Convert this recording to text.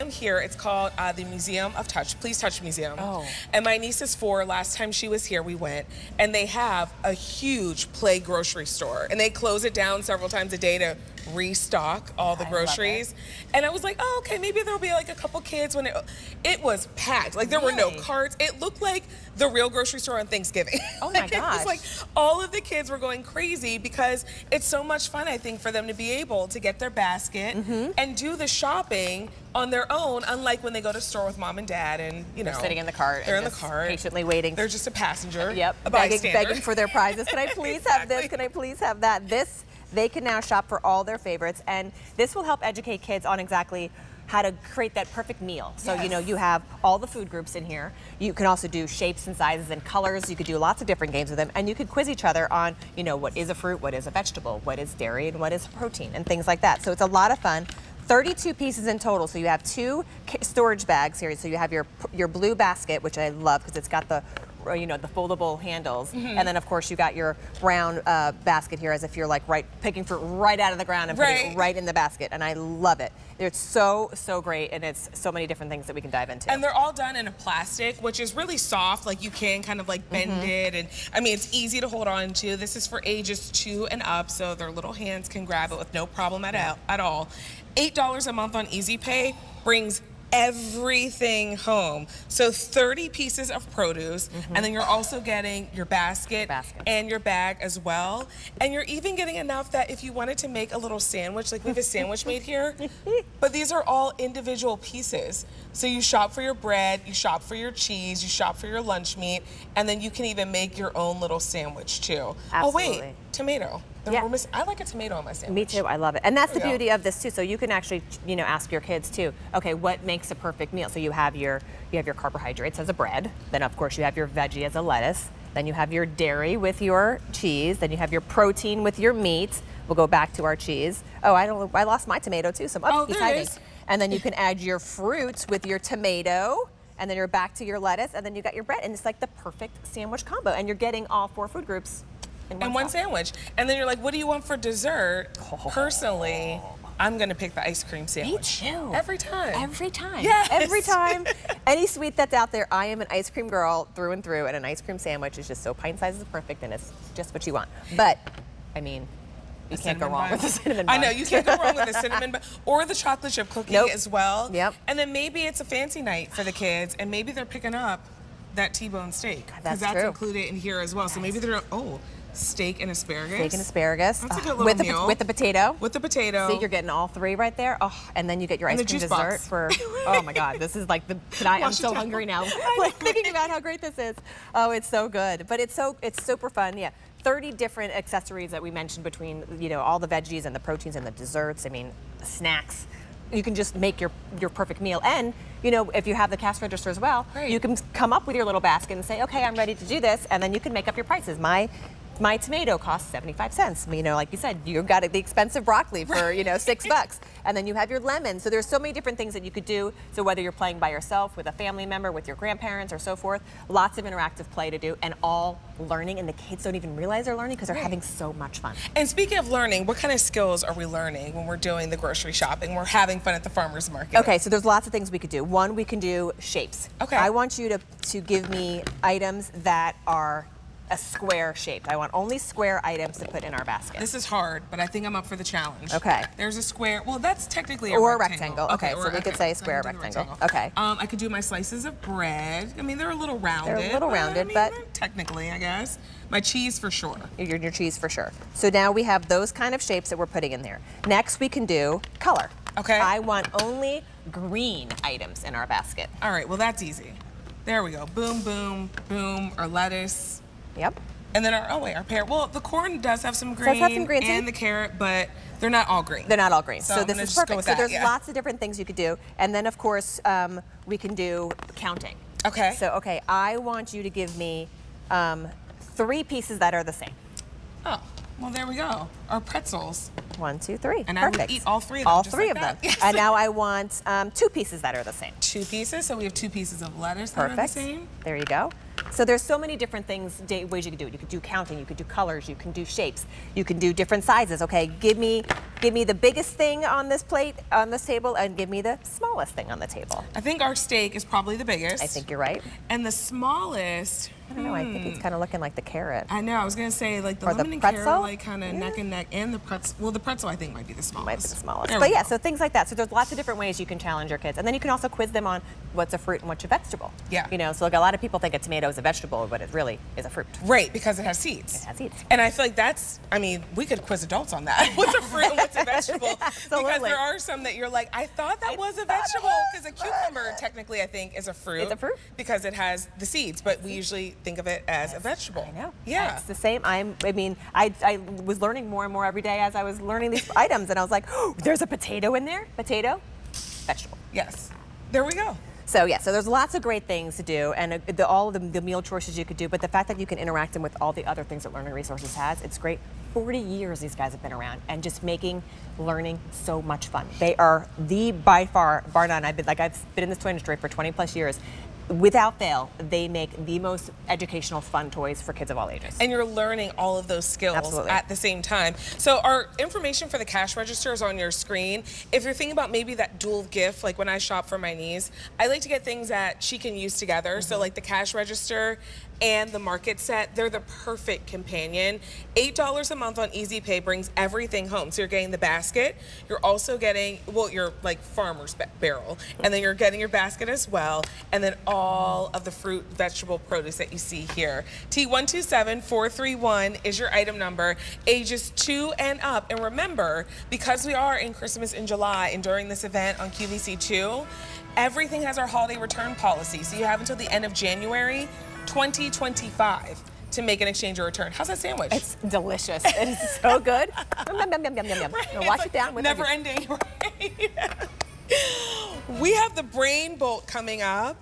museum here, it's called the Museum of Touch, Please Touch Museum. Oh. And my niece is 4. Last time she was here, we went. And they have a huge play grocery store. And they close it down several times a day to restock all the groceries. And I was like, oh, okay, maybe there'll be like a couple kids when it was packed. Like there were no carts. It looked like the real grocery store on Thanksgiving. Oh my gosh. It was like all of the kids were going crazy because it's so much fun, I think, for them to be able to get their basket and do the shopping on their own, unlike when they go to store with mom and dad and, you know. They're sitting in the cart. They're in the cart. Patiently waiting. They're just a passenger. Yep. A Begging for their prizes. Can I please have this? Can I please have that? This, they can now shop for all their favorites, and this will help educate kids on exactly how to create that perfect meal. So, you know, you have all the food groups in here. You can also do shapes and sizes and colors. You could do lots of different games with them, and you could quiz each other on, you know, what is a fruit, what is a vegetable, what is dairy, and what is protein, and things like that. So it's a lot of fun. 32 pieces in total. So you have 2 storage bags here. So you have your blue basket, which I love because it's got the, you know, the foldable handles, and then of course you got your brown basket here, as if you're like picking fruit right out of the ground and putting it right in the basket, and I love it. It's so great, and it's so many different things that we can dive into. And they're all done in a plastic, which is really soft. Like you can kind of like bend it, and I mean it's easy to hold on to. This is for ages 2 and up, so their little hands can grab it with no problem at all. $8 a month on Easy Pay brings everything home. So 30 pieces of produce, and then you're also getting your basket and your bag as well. And you're even getting enough that if you wanted to make a little sandwich, like we have a sandwich made here, but these are all individual pieces. So you shop for your bread, you shop for your cheese, you shop for your lunch meat, and then you can even make your own little sandwich too. Absolutely. Oh wait, tomato. I like a tomato on my sandwich. Me too, I love it. And that's the beauty of this too. So you can actually, you know, ask your kids too, okay, what makes a perfect meal? So you have your carbohydrates as a bread, then of course you have your veggie as a lettuce, then you have your dairy with your cheese, then you have your protein with your meat. We'll go back to our cheese. Oh, I lost my tomato too, so he's hiding. And then you can add your fruits with your tomato, and then you're back to your lettuce, and then you got your bread, and it's like the perfect sandwich combo, and you're getting all 4 food groups in one sandwich. And then you're like, what do you want for dessert? Personally, I'm gonna pick the ice cream sandwich. Me too. Every time. Every time. Yes. Every time. Any sweet that's out there, I am an ice cream girl through and through, and an ice cream sandwich is just so pint size is perfect, and it's just what you want. But, I mean, you can't go wrong with the cinnamon bun. I know, you can't go wrong with the cinnamon bun or the chocolate chip cookie as well. Yep. And then maybe it's a fancy night for the kids, and maybe they're picking up that T-bone steak. That's that's true. included in here as well. So maybe they're, steak and asparagus. Steak and asparagus. That's a good little meal. With the potato. With the potato. See, you're getting all 3 right there. Oh, and then you get your ice cream dessert box. for, oh my God, this is like I'm so hungry now. Like thinking about how great this is. Oh, it's so good. But it's super fun, yeah. 30 different accessories that we mentioned between, you know, all the veggies and the proteins and the desserts. I mean, snacks. You can just make your perfect meal. And, you know, if you have the cash register as well, you can come up with your little basket and say, okay, I'm ready to do this, and then you can make up your prices. My tomato costs 75 cents. You know, like you said, you got the expensive broccoli for, you know, $6. And then you have your lemon. So there's so many different things that you could do. So whether you're playing by yourself, with a family member, with your grandparents or so forth, lots of interactive play to do, and all learning, and the kids don't even realize they're learning because they're having so much fun. And speaking of learning, what kind of skills are we learning when we're doing the grocery shopping? We're having fun at the farmer's market. Okay, so there's lots of things we could do. One, we can do shapes. Okay. I want you to give me items that are a square shape. I want only square items to put in our basket. This is hard, but I think I'm up for the challenge. Okay. There's a square. Well, that's technically a rectangle. Okay, so we could say square rectangle. Okay. I could do my slices of bread. I mean, they're a little rounded. They're a little rounded, but technically, I guess. My cheese for sure. Your cheese for sure. So now we have those kind of shapes that we're putting in there. Next, we can do color. Okay. I want only green items in our basket. All right, well, that's easy. There we go. Boom, boom, boom, or lettuce. Yep. And then our pear. Well, the corn does have some green, and the carrot, but they're not all green. They're not all green. So this is perfect. So there's lots of different things you could do. And then, of course, we can do counting. Okay. So, okay, I want you to give me 3 pieces that are the same. Oh, well, there we go. Our pretzels. 1, 2, 3. And perfect. I would eat all 3 of them. All 3 of them. Yes. And now I want 2 pieces that are the same. 2 pieces. So we have 2 pieces of lettuce that are the same. There you go. So there's so many different ways you could do it. You could do counting, you could do colors, you can do shapes, you can do different sizes. Okay, give me Give me the biggest thing on this plate, on this table, and give me the smallest thing on the table. I think our steak is probably the biggest. I think you're right. And the smallest, I don't know, I think it's kind of looking like the carrot. I know, I was gonna say like the Or the lemon and pretzel? carrot like kind of neck and neck, and the pretzel, well the pretzel I think might be the smallest. Might be the smallest. There But we yeah, go. so things like that. So there's lots of different ways you can challenge your kids. And then you can also quiz them on what's a fruit and what's a vegetable. Yeah. You know, so like a lot of people think a tomato is a vegetable, but it really is a fruit. Right, because it has seeds. It has seeds. And I feel like that's, I mean, we could quiz adults on that. What's a fruit and what's a vegetable? Because Absolutely. there are some that you're like, I thought that was a vegetable. Because a cucumber, technically, I think, is a fruit. It's a fruit. Because it has the seeds, but we usually think of it as a vegetable. I know. Yeah. It's the same. I was learning more and more every day as I was learning these items, and I was like, oh, there's a potato in there. Potato, vegetable. Yes. There we go. So yeah, so there's lots of great things to do, and all of the meal choices you could do, but the fact that you can interact them with all the other things that Learning Resources has, it's great. 40 years these guys have been around and just making learning so much fun. They are by far, bar none, I've been in this toy industry for 20 plus years. Without fail, they make the most educational, fun toys for kids of all ages. And you're learning all of those skills Absolutely. at the same time. So our information for the cash register is on your screen. If you're thinking about maybe that dual gift, like when I shop for my niece, I like to get things that she can use together. So like the cash register and the MarketSet, they're the perfect companion. $8 a month on Easy Pay brings everything home. So you're getting the basket, you're also getting, well, your like farmer's barrel, and then you're getting your basket as well, and then all of the fruit, vegetable, produce that you see here. T127431 is your item number, ages 2 and up. And remember, because we are in Christmas in July and during this event on QVC2, everything has our holiday return policy. So you have until the end of January 2025 to make an exchange or return. How's that sandwich? It's delicious. It is so good. Yum, yum, yum, yum, yum, yum. Right, Now it's wash like it down with never ending. Right? We have the brain bolt coming up.